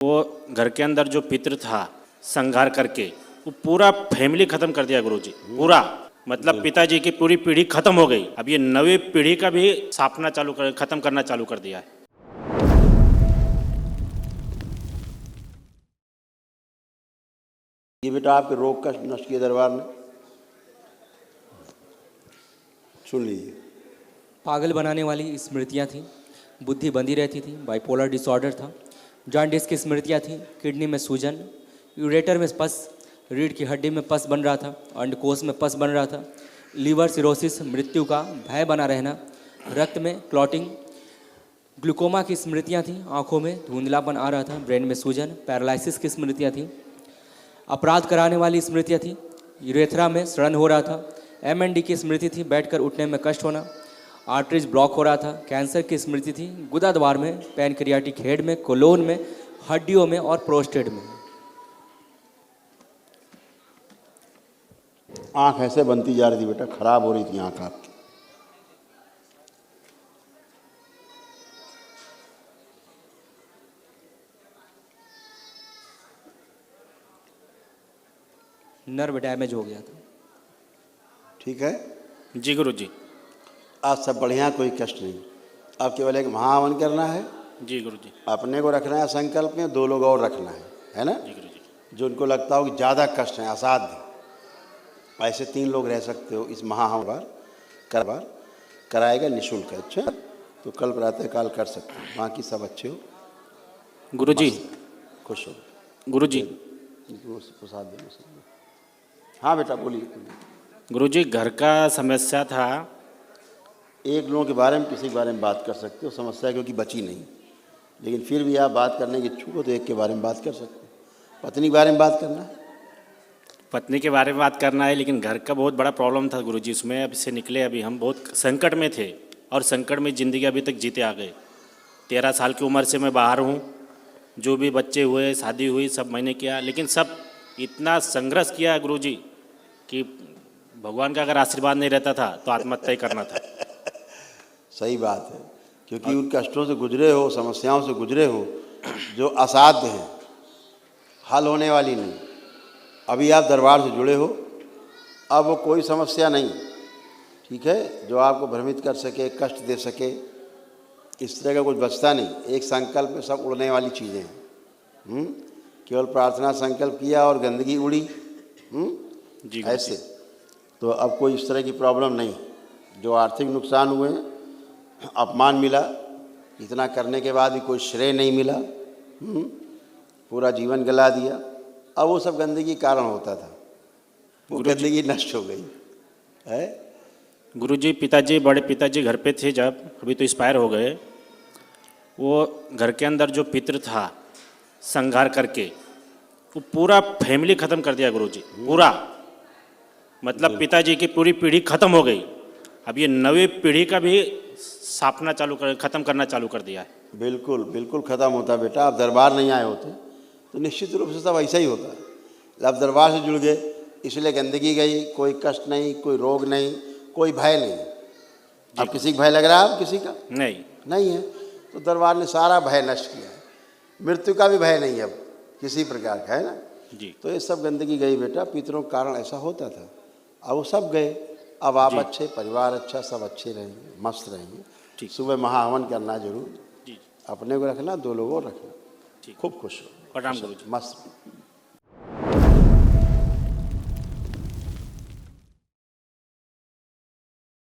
वो घर के अंदर जो पितृ था संहार करके वो पूरा फैमिली खत्म कर दिया गुरुजी। पूरा मतलब पिताजी की पूरी पीढ़ी खत्म हो गई। अब ये नवी पीढ़ी का भी स्थापना खत्म करना चालू कर दिया है। ये बेटा आपके रोग का नष्ट किया दरबार ने, सुन लीजिए। पागल बनाने वाली स्मृतियाँ थीं, बुद्धि बंधी रहती थी, बाइपोलर डिसऑर्डर था, जॉन्डिस की स्मृतियाँ थीं, किडनी में सूजन, यूरेटर में पस, रीढ़ की हड्डी में पस बन रहा था, अंडकोश में पस बन रहा था, लीवर सिरोसिस, मृत्यु का भय बना रहना, रक्त में क्लॉटिंग, ग्लूकोमा की स्मृतियाँ थीं, आँखों में धुंधलापन आ रहा था, ब्रेन में सूजन, पैरालिसिस की स्मृतियाँ थीं, अपराध कराने वाली स्मृतियाँ थीं, यूरेथ्रा में सड़न हो रहा था, MND की स्मृति थी, बैठकर उठने में कष्ट होना, आर्टरीज ब्लॉक हो रहा था, कैंसर की स्मृति थी, गुदा द्वार में, पैनक्रियाटिक हेड में, कोलोन में, हड्डियों में और प्रोस्टेट में। आंख ऐसे बनती जा रही थी बेटा, खराब हो रही थी आंख आपकी। नर्व डैमेज हो गया था। ठीक है जी गुरुजी। आज सब बढ़िया, कोई कष्ट नहीं। अब केवल एक महाहवन करना है। जी गुरुजी। अपने को रखना है संकल्प में, 2 लोग और रखना है ना। जी गुरुजी। जो उनको लगता हो कि ज़्यादा कष्ट है, असाध्य, ऐसे 3 लोग रह सकते हो इस महाहवन बार कराएगा निःशुल्क। अच्छा, तो कल प्रातः काल कर सकते हो, बाकी सब अच्छे हो गुरुजी। खुश हो गुरुजी। प्रसाद देना। हाँ बेटा बोलिए। गुरुजी घर का समस्या था। एक लोगों के बारे में किसी के बारे में बात कर सकते हो, समस्या क्योंकि बची नहीं, लेकिन फिर भी आप बात करने के इच्छुक हो तो एक के बारे में बात कर सकते हो। पत्नी के बारे में बात करना है। पत्नी के बारे में बात करना है, लेकिन घर का बहुत बड़ा प्रॉब्लम था गुरुजी। उसमें अब से निकले, अभी हम बहुत संकट में थे और संकट में ज़िंदगी अभी तक जीते आ गए। 13 साल की उम्र से मैं बाहर हूँ। जो भी बच्चे हुए, शादी हुई, सब मैंने किया, लेकिन सब इतना संघर्ष किया गुरुजी कि भगवान का अगर आशीर्वाद नहीं रहता था तो आत्महत्या ही करना था। सही बात है, क्योंकि उन कष्टों से गुजरे हो, समस्याओं से गुजरे हो जो असाध्य हैं, हल होने वाली नहीं। अभी आप दरबार से जुड़े हो, अब वो कोई समस्या नहीं, ठीक है, जो आपको भ्रमित कर सके, कष्ट दे सके, इस तरह का कुछ बचता नहीं। एक संकल्प में सब उड़ने वाली चीज़ें हैं। केवल प्रार्थना संकल्प किया और गंदगी उड़ी। जी ऐसे तो अब कोई इस तरह की प्रॉब्लम नहीं। जो आर्थिक नुकसान हुए हैं, अपमान मिला, इतना करने के बाद भी कोई श्रेय नहीं मिला, पूरा जीवन गला दिया, अब वो सब गंदगी कारण होता था, वो गंदगी नष्ट हो गई है। गुरुजी, पिताजी, बड़े पिताजी घर पे थे जब, अभी तो एक्सपायर हो गए। वो घर के अंदर जो पितृ था संहार करके वो पूरा फैमिली खत्म कर दिया गुरुजी। पूरा मतलब पिताजी की पूरी पीढ़ी खत्म हो गई। अब ये नवी पीढ़ी का भी स्थापना खत्म करना चालू कर दिया है। बिल्कुल बिल्कुल ख़त्म होता बेटा। आप दरबार नहीं आए होते तो निश्चित रूप से सब ऐसा ही होता। अब दरबार से जुड़ गए, इसलिए गंदगी गई, कोई कष्ट नहीं, कोई रोग नहीं, कोई भय नहीं। अब किसी का भय लग रहा है? अब किसी का नहीं है, तो दरबार ने सारा भय नष्ट किया है। मृत्यु का भी भय नहीं अब किसी प्रकार का, है ना जी। तो ये सब गंदगी गई बेटा। पितरों के कारण ऐसा होता था, अब वो सब गए। अब आप अच्छे, परिवार अच्छा, सब अच्छे रहेंगे, मस्त रहेंगे। सुबह महाहवन करना जरूर, जी। अपने को रखना, 2 लोगों को रखना, खूब खुश हो। प्रणाम गुरुजी। मस्त।